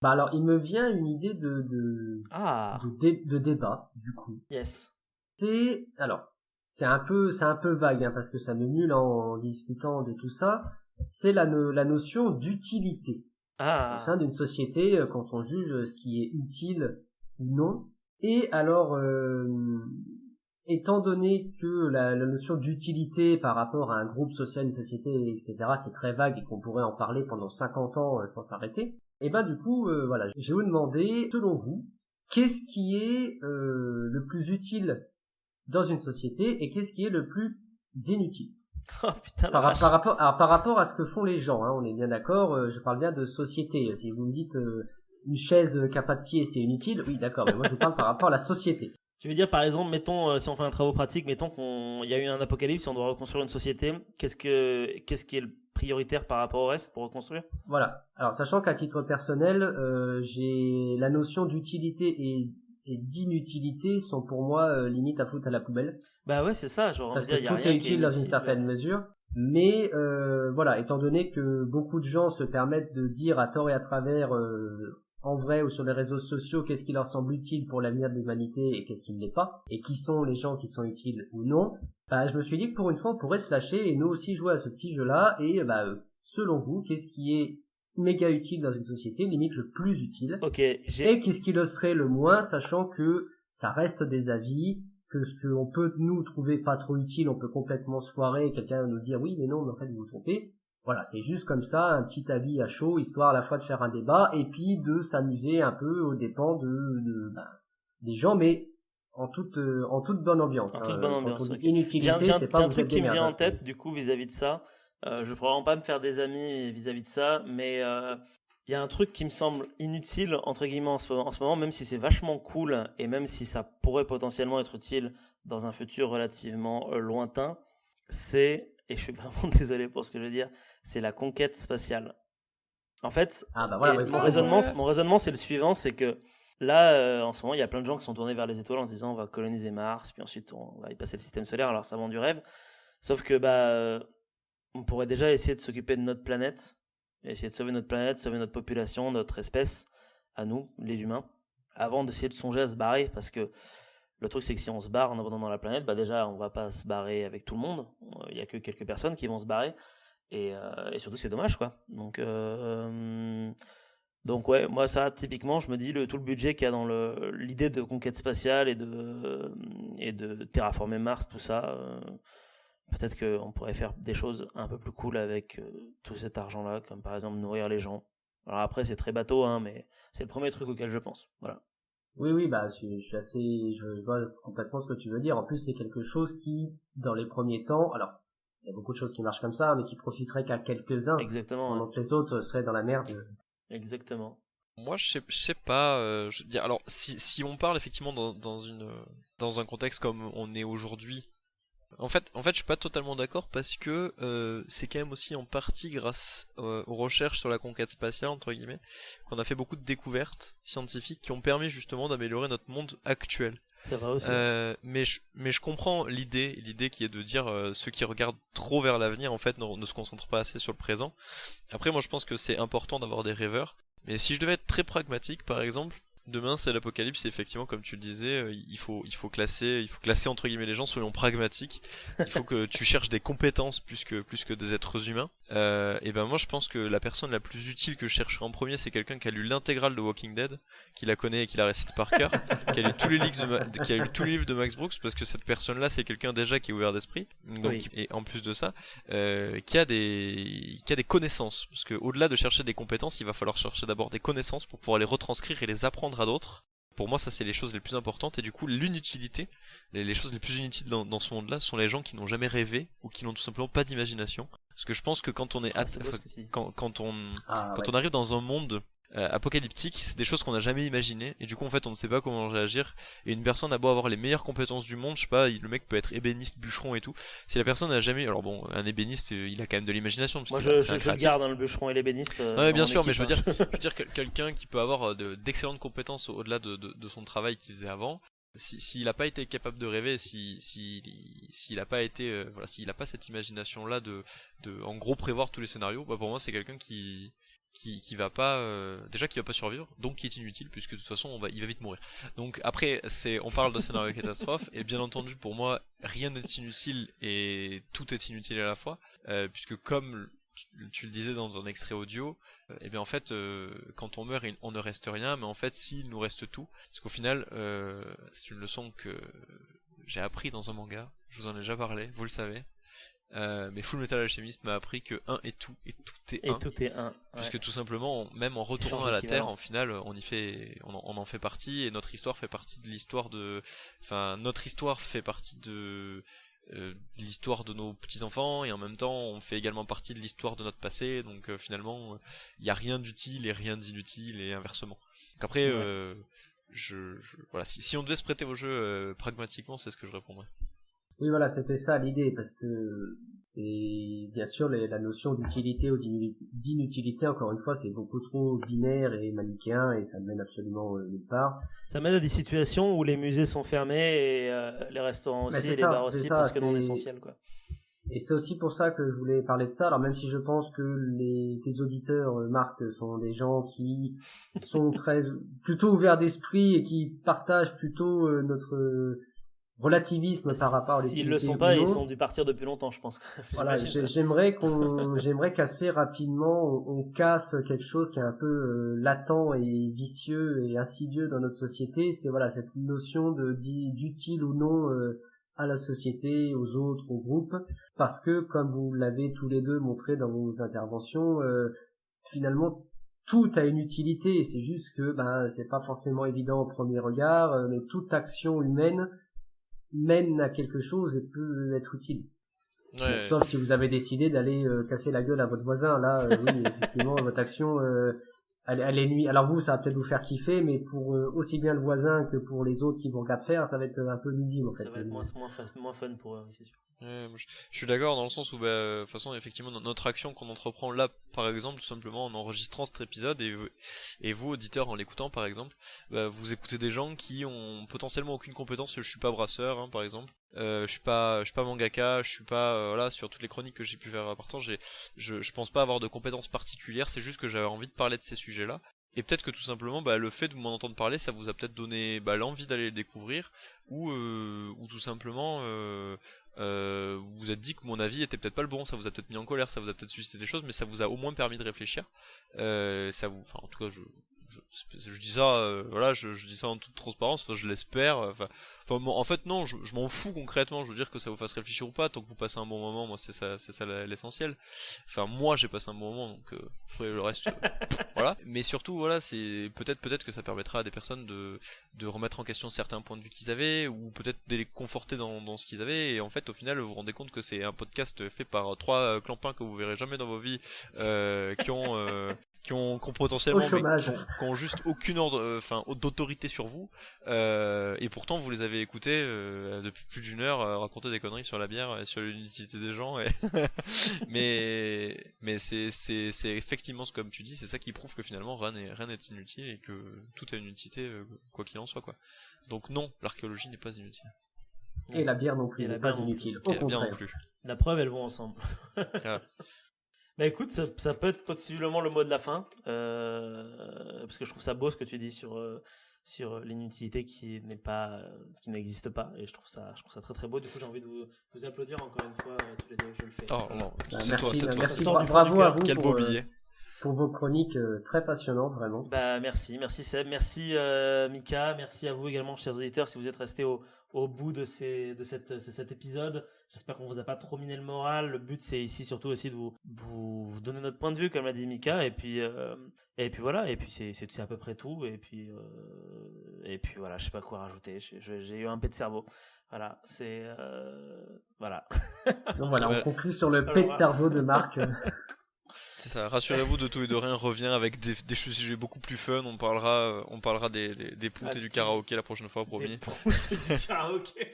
Bah alors, il me vient une idée Ah, de débat, du coup. yes. Alors, c'est un peu vague, hein, parce que ça me mule en discutant de tout ça. C'est la notion d'utilité. Au sein Ah, d'une société, quand on juge ce qui est utile ou non. Et alors, étant donné que la notion d'utilité par rapport à un groupe social, une société, etc., c'est très vague et qu'on pourrait en parler pendant 50 ans sans s'arrêter, et ben du coup, voilà, je vais vous demander, selon vous, qu'est-ce qui est le plus utile dans une société et qu'est-ce qui est le plus inutile? oh putain la Par vache. rapport, alors, par rapport à ce que font les gens, hein, on est bien d'accord, je parle bien de société. Si vous me dites une chaise qui a pas de pied, c'est inutile, oui d'accord, mais moi je vous parle par rapport à la société. Tu veux dire par exemple, mettons, si on fait un travaux pratique, mettons qu'il y a eu un apocalypse, si on doit reconstruire une société, qu'est-ce qui est le prioritaire par rapport au reste pour reconstruire? Voilà. Alors sachant qu'à titre personnel, j'ai la notion d'utilité et d'inutilité sont pour moi limite à foutre à la poubelle. Bah ouais, c'est ça, j'aurais envie Parce de que dire, il y a tout est rien qui est utile dans une inutile. certaine mesure. Mais voilà, étant donné que beaucoup de gens se permettent de dire à tort et à travers, en vrai ou sur les réseaux sociaux, qu'est-ce qui leur semble utile pour l'avenir de l'humanité et qu'est-ce qui ne l'est pas, et qui sont les gens qui sont utiles ou non, bah, je me suis dit que pour une fois, on pourrait se lâcher et nous aussi jouer à ce petit jeu-là. Et bah, selon vous, qu'est-ce qui est méga utile dans une société, limite le plus utile, Ok, et qu'est-ce qui le serait le moins, sachant que ça reste des avis, que ce qu'on peut nous trouver pas trop utile, on peut complètement se foirer et quelqu'un va nous dire oui mais non mais en fait vous vous trompez. Voilà, c'est juste comme ça, un petit avis à chaud, histoire à la fois de faire un débat et puis de s'amuser un peu aux dépens des gens, mais en toute bonne ambiance. en Hein. toute bonne Quand on ambiance, dit ok. inutilité, c'est pas J'ai un vous truc êtes des qui me merdes. vient Hein, en tête, du coup, vis-à-vis de ça. Je pourrais vraiment pas me faire des amis vis-à-vis de ça, mais il y a un truc qui me semble inutile, entre guillemets, en ce moment, même si c'est vachement cool, et même si ça pourrait potentiellement être utile dans un futur relativement lointain, et je suis vraiment désolé pour ce que je veux dire, c'est la conquête spatiale. En fait, ah bah voilà, et oui, pour moi. mon raisonnement, c'est le suivant, c'est que là, en ce moment, il y a plein de gens qui sont tournés vers les étoiles en se disant on va coloniser Mars, puis ensuite on va y passer le système solaire. Alors ça vend du rêve, sauf que bah, on pourrait déjà essayer de s'occuper de notre planète, essayer de sauver notre planète, sauver notre population, notre espèce, à nous, les humains, avant d'essayer de songer à se barrer, parce que le truc c'est que si on se barre en abandonnant la planète, bah déjà on va pas se barrer avec tout le monde. Il y a que quelques personnes qui vont se barrer. Et surtout, c'est dommage, quoi. Donc ouais, moi ça, typiquement, je me dis, tout le budget qu'il y a dans l'idée de conquête spatiale et de terraformer Mars, tout ça, peut-être qu'on pourrait faire des choses un peu plus cool avec tout cet argent-là, comme par exemple nourrir les gens. Alors après, c'est très bateau, hein, mais c'est le premier truc auquel je pense. Voilà. Oui, oui, bah, je suis assez, je vois complètement ce que tu veux dire. En plus, c'est quelque chose qui, dans les premiers temps, alors, il y a beaucoup de choses qui marchent comme ça, mais qui profiteraient qu'à quelques-uns, Exactement, ouais. pendant que les autres seraient dans la merde. Exactement. Moi, je sais pas. Je veux dire, alors, si on parle effectivement dans un contexte comme on est aujourd'hui, en fait, je suis pas totalement d'accord parce que c'est quand même aussi en partie grâce aux recherches sur la conquête spatiale entre guillemets qu'on a fait beaucoup de découvertes scientifiques qui ont permis justement d'améliorer notre monde actuel. C'est vrai aussi, ouais. Mais je comprends l'idée qui est de dire ceux qui regardent trop vers l'avenir en fait ne se concentrent pas assez sur le présent. Après, moi, je pense que c'est important d'avoir des rêveurs. Mais si je devais être très pragmatique, par exemple, demain c'est l'apocalypse, et effectivement, comme tu le disais, il faut classer entre guillemets les gens, soyons pragmatiques. Il faut que tu cherches des compétences plus que des êtres humains. Et ben moi, je pense que la personne la plus utile que je chercherai en premier, c'est quelqu'un qui a lu l'intégrale de Walking Dead, qui la connaît et qui la récite par cœur, qui a lu tous les qui a lu tous les livres de Max Brooks, parce que cette personne-là, c'est quelqu'un déjà qui est ouvert d'esprit. Donc, Oui. et en plus de ça, qui a des connaissances, parce que au-delà de chercher des compétences, il va falloir chercher d'abord des connaissances pour pouvoir les retranscrire et les apprendre à d'autres. Pour moi, ça c'est les choses les plus importantes, et du coup l'inutilité, les choses les plus inutiles dans ce monde-là sont les gens qui n'ont jamais rêvé ou qui n'ont tout simplement pas d'imagination. Parce que je pense que Ah, c'est beau ce que tu dis. Ah, quand ouais. on arrive dans un monde apocalyptique, c'est des choses qu'on n'a jamais imaginées, et du coup en fait on ne sait pas comment réagir. Et une personne a beau avoir les meilleures compétences du monde, je sais pas, le mec peut être ébéniste, bûcheron et tout. Si la personne n'a jamais, alors bon, un ébéniste, il a quand même de l'imagination parce Moi, c'est un je le créatif. garde, hein, le bûcheron et l'ébéniste, Non mais dans bien mon sûr, mais équipe, hein. je veux dire quelqu'un qui peut avoir d'excellentes compétences au-delà de son travail qu'il faisait avant. S'il a pas été capable de rêver, s'il a pas été, voilà, s'il a pas cette imagination là de en gros prévoir tous les scénarios, bah pour moi c'est quelqu'un qui qui va pas déjà qui va pas survivre, donc qui est inutile puisque de toute façon il va vite mourir. Donc après on parle de scénario catastrophe et bien entendu pour moi rien n'est inutile et tout est inutile à la fois puisque comme tu le disais dans un extrait audio, et bien en fait quand on meurt on ne reste rien, mais en fait s'il nous reste tout, parce qu'au final c'est une leçon que j'ai appris dans un manga, je vous en ai déjà parlé, vous le savez. Mais Full Metal Alchemist m'a appris que 1 est tout, et tout est 1. Et tout est 1. Puisque tout simplement, même en retournant à la Terre, en final, on en fait partie, et notre histoire fait partie de l'histoire de... Enfin, notre histoire fait partie de l'histoire de nos petits-enfants, et en même temps, on fait également partie de l'histoire de notre passé, donc finalement, il n'y a rien d'utile et rien d'inutile, et inversement. Donc après, voilà, si on devait se prêter au jeu pragmatiquement, c'est ce que je répondrais. Oui, voilà, c'était ça l'idée, parce que c'est bien sûr la notion d'utilité ou d'inutilité, encore une fois, c'est beaucoup trop binaire et manichéen et ça ne mène absolument nulle part. Ça mène à des situations où les musées sont fermés et les restaurants aussi et les bars aussi parce que non essentiel, quoi. Et c'est aussi pour ça que je voulais parler de ça. Alors même si je pense que tes auditeurs, Marc, sont des gens qui sont plutôt ouverts d'esprit et qui partagent plutôt notre relativisme par rapport à l'utilité. S'ils le sont pas, ils sont dû partir depuis longtemps, je pense. Voilà, j'aimerais qu'assez rapidement on casse quelque chose qui est un peu latent et vicieux et insidieux dans notre société. C'est voilà cette notion d'utile ou non à la société, aux autres, au groupe, parce que comme vous l'avez tous les deux montré dans vos interventions, finalement tout a une utilité. Et c'est juste que c'est pas forcément évident au premier regard, mais toute action humaine mène à quelque chose et peut être utile. Ouais. Bon, sauf si vous avez décidé d'aller casser la gueule à votre voisin, là, oui, effectivement, votre action, elle est nuit. Alors vous, ça va peut-être vous faire kiffer, mais pour aussi bien le voisin que pour les autres qui vont regardent faire, ça va être un peu nuisible, en fait. Ça va être moins fun pour eux, c'est sûr. Ouais, je suis d'accord dans le sens où de toute façon effectivement notre action qu'on entreprend là par exemple tout simplement en enregistrant cet épisode et vous auditeurs en l'écoutant par exemple vous écoutez des gens qui ont potentiellement aucune compétence. Je suis pas brasseur par exemple, je suis pas mangaka, je suis pas voilà, sur toutes les chroniques que j'ai pu faire à partant, je pense pas avoir de compétences particulières, c'est juste que j'avais envie de parler de ces sujets là. Et peut-être que tout simplement le fait de m'en entendre parler, ça vous a peut-être donné l'envie d'aller le découvrir, ou tout simplement vous vous êtes dit que mon avis était peut-être pas le bon, ça vous a peut-être mis en colère, ça vous a peut-être suscité des choses, mais ça vous a au moins permis de réfléchir. En tout cas je dis ça voilà, je dis ça en toute transparence, je l'espère, en fait non, je m'en fous concrètement, je veux dire que ça vous fasse réfléchir ou pas, tant que vous passez un bon moment, moi c'est ça l'essentiel. Enfin moi j'ai passé un bon moment, donc après le reste voilà, mais surtout voilà, c'est peut-être que ça permettra à des personnes de remettre en question certains points de vue qu'ils avaient, ou peut-être de les conforter dans ce qu'ils avaient, et en fait au final vous vous rendez compte que c'est un podcast fait par trois clampins que vous verrez jamais dans vos vies, qui ont potentiellement qui ont juste aucune ordre d'autorité sur vous, et pourtant vous les avez écoutés depuis plus d'une heure raconter des conneries sur la bière et sur l'inutilité des gens mais c'est effectivement comme tu dis, c'est ça qui prouve que finalement rien n'est inutile et que tout a une utilité quoi qu'il en soit, quoi. Donc non, l'archéologie n'est pas inutile. Et la bière non plus n'est pas inutile, au contraire. La preuve, elles vont ensemble. Ah. Bah écoute, ça peut être possiblement le mot de la fin, parce que je trouve ça beau ce que tu dis sur l'inutilité qui n'existe pas, et je trouve ça très très beau. Du coup, j'ai envie de vous applaudir encore une fois tous les deux. Je le fais. Oh non, c'est toi cette merci, fois. Bravo à vous. Quel beau billet. Pour vos chroniques très passionnantes, vraiment. Bah merci Seb, merci Mika, merci à vous également, chers auditeurs, si vous êtes restés au bout de cet épisode. J'espère qu'on vous a pas trop miné le moral. Le but c'est ici surtout aussi de vous donner notre point de vue, comme l'a dit Mika, et puis voilà, et puis c'est à peu près tout, et puis voilà, je sais pas quoi rajouter. J'ai eu un pet de cerveau. Voilà, c'est voilà. Donc voilà, on conclut sur le pet de cerveau de Marc. C'est ça, rassurez-vous, de tout et de rien revient avec des sujets beaucoup plus fun. On parlera des poutes et du karaoké la prochaine fois, promis. Des poutes et du karaoké.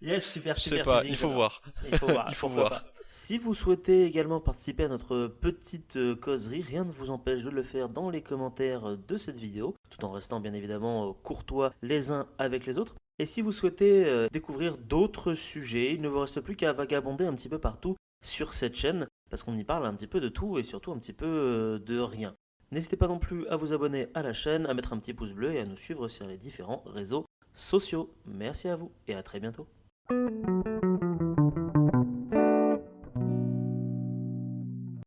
Yes, super. Je sais pas, il faut voir. Il faut voir. Si vous souhaitez également participer à notre petite causerie, rien ne vous empêche de le faire dans les commentaires de cette vidéo, tout en restant bien évidemment courtois les uns avec les autres. Et si vous souhaitez découvrir d'autres sujets, il ne vous reste plus qu'à vagabonder un petit peu partout sur cette chaîne. parce qu'on y parle un petit peu de tout et surtout un petit peu de rien. N'hésitez pas non plus à vous abonner à la chaîne, à mettre un petit pouce bleu et à nous suivre sur les différents réseaux sociaux. Merci à vous et à très bientôt.